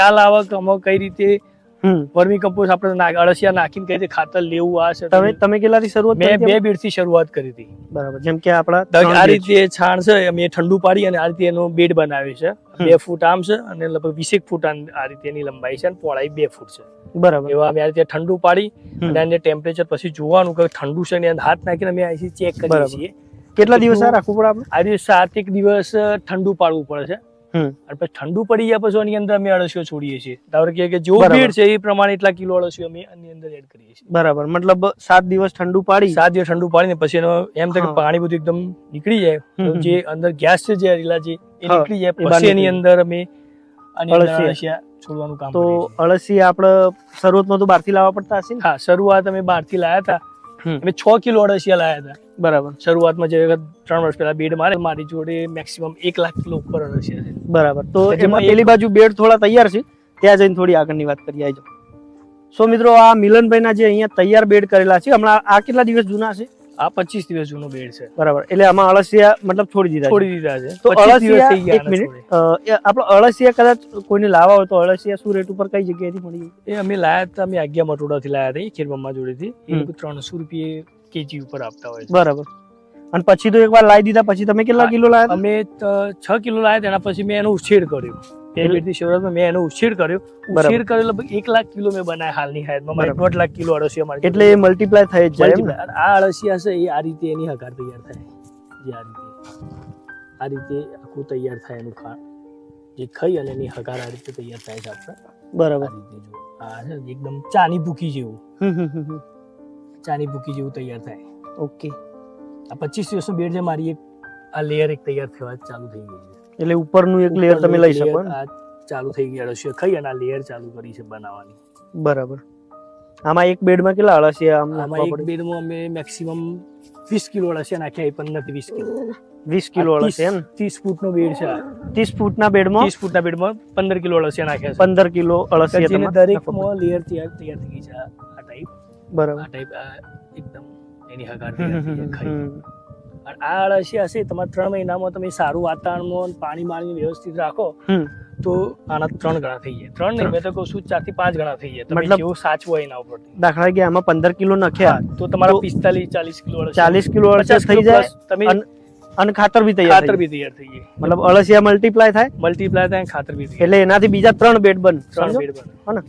ખ્યાલ આવે કે અમે કઈ રીતે વર્મી કમ્પોસ્ટ આપણે અળસિયા નાખીને કઈ રીતે ખાતર લેવું આ છે. તમે કેટલાથી શરૂઆત કરી મેં 2 બેડ થી શરૂઆત કરી હતી. બરાબર, જેમ કે આપણા આ રીતે છાણ છે અમે ઠંડુ પાડી અને આ રીતે એનો બેડ બનાવ્યો છે. 2 ફૂટ આમ છે અને લગભગ 20 ફૂટ આ રીતે એની લંબાઈ છે અને પહોળાઈ 2 ફૂટ છે. બરાબર, એવા અમે આ રીતે ઠંડુ પાડી અને એને ટેમ્પરેચર પછી જોવાનું કે ઠંડુ છે ને હાથ નાખીને અમે અહીંથી ચેક કરીએ છીએ. કેટલા દિવસ રાખવું પડે આપણે? આ રીતે 7 એક દિવસ ઠંડુ પાડવું પડે છે અને પછી ઠંડુ પડી ગયા પછી એની અંદર અમે અળસિયો છોડીએ છીએ. ધારો કે જેવો બેડ છે એ પ્રમાણે એટલા કિલો અળસિયો અમે એની અંદર એડ કરીએ છીએ. બરાબર, મતલબ 7 દિવસ ઠંડુ પાડી 7 દિવસ ઠંડુ પાડીને પછી એનો એમ થાય કે પાણી બધું એકદમ નીકળી જાય તો જે અંદર ગેસ છે જે રીલા છે એ નીકળી જાય પછી એની અંદર અમે અળસિયા છોડવાનું કામ કરીએ છીએ. તો અળસિયા આપણે શરૂઆતમાં તો બહારથી લાવવા પડતા હશે ને? હા, શરૂઆત અમે બહારથી લાયા હતા. અમે 6 કિલો અળસિયા લાયા હતા. બરાબર, શરૂઆતમાં જે 3 વર્ષ પહેલા બેડ મારી જોડે મેક્સિમમ 1 લાખ કિલો ઉપર અળસિયા છે. બરાબર, તો એમાં પેલી બાજુ બેડ થોડા તૈયાર છે, ત્યાં જઈને થોડી આગળની વાત કરીએ. આવજો. સો મિત્રો, આ મિલનભાઈના જે અહીંયા તૈયાર બેડ કરેલા છે, હમણાં આ કેટલા દિવસ જૂના છે? આ 25 દિવસ જૂનો બેડ છે. બરાબર, એટલે આમાં અળસિયા મતલબ છોડી દીધા છે. તો અળસિયા, એક મિનિટ, આપણો અળસિયા કદાચ કોઈને લાવવા હોય તો અળસિયા શું રેટ ઉપર કઈ જગ્યાએથી મળી? એ અમે લાયા હતા, અમે આજ્ઞા મટોડાથી લાયા હતા ખેરબમ્મા જોડેથી. એ લોકો 300 રૂપિયા કેજી ઉપર આપતા હોય છે. બરાબર, અને પછી તો એકવાર લાવી દીધા પછી તમે કેટલા કિલો લાયા? અમે 6 કિલો લાયા તેના પછી મેં એનો ઉછેર કર્યો. 2 બેડની શરૂઆતમાં મેં એનો ઉછેર કર્યો. ઉછેર કર્યો લગભગ 1 લાખ કિલો મેં બનાવ્યા હાલની હાલતમાં. મારે 1.5 લાખ કિલો અળસિયા મારી એટલે એ મલ્ટીપ્લાય થઈ જ જાય. આ અળસિયા છે એ આ રીતે એની હગાર તૈયાર થાય. જે આ રીતે આખું તૈયાર થાય એનું ખાણ જે ખાઈ અને એની હગાર આ રીતે તૈયાર થાય છે આપણે. બરાબર, આ રીતે જો આ છે એકદમ ચાની ભૂકી જેવું, ચાની ભૂકી જેવું તૈયાર થાય. ઓકે, આ 25 દિવસનો બેડ છે મારી. આ લેયર એક તૈયાર થવા ચાલુ થઈ ગઈ છે. એટલે ઉપરનું એક લેયર તમે લઈ શકો. આ ચાલુ થઈ ગઈ અળસિયા ખાઈ અને આ લેયર ચાલુ કરી છે બનાવવાની. બરાબર, આમાં એક બેડમાં કેટલા અળસિયા? આમાં એક બેડમાં અમે મેક્સિમમ 20 કિલો અળસિયા નાખ્યા. 15 થી 20 કિલો. 20 કિલો અળસિયા એમ? 30 ફૂટનો બેડ છે. 30 ફૂટના બેડમાં 30 ફૂટના બેડમાં 15 કિલો અળસિયા નાખ્યા છે. 15 કિલો અળસિયા તમે દરેકમાં લેયર તૈયાર થઈ ગઈ છે. આ ટાઈપ. બરાબર, આ ટાઈપ એકદમ એની હગાર તૈયાર થઈ જાય ખાઈ. આ અળસિયા હશે તમારે 3 મહિનામાં તમે સારું વાતાવરણમાં પાણી માણી વ્યવસ્થિત રાખો તો આના 3 ગણા થઈ જાય. 3 નહીં, મેં તો કહું છું 4 થી 5 ગણા થઈ જાય. તમે જેવું સાચવો એના ઉપરથી. દાખલા કે આમાં 15 કિલો નાખ્યા તો તમારા 45-40 કિલો 40 કિલો અળસિયા થઈ જાય. તમે અને ખાતર બી તૈયાર થઈ જાય. મતલબ અળસિયા મલ્ટીપ્લાય થાય, ખાતર બી એટલે એનાથી બીજા 3 બેડ બને. 3 બેડ બને. હે ને?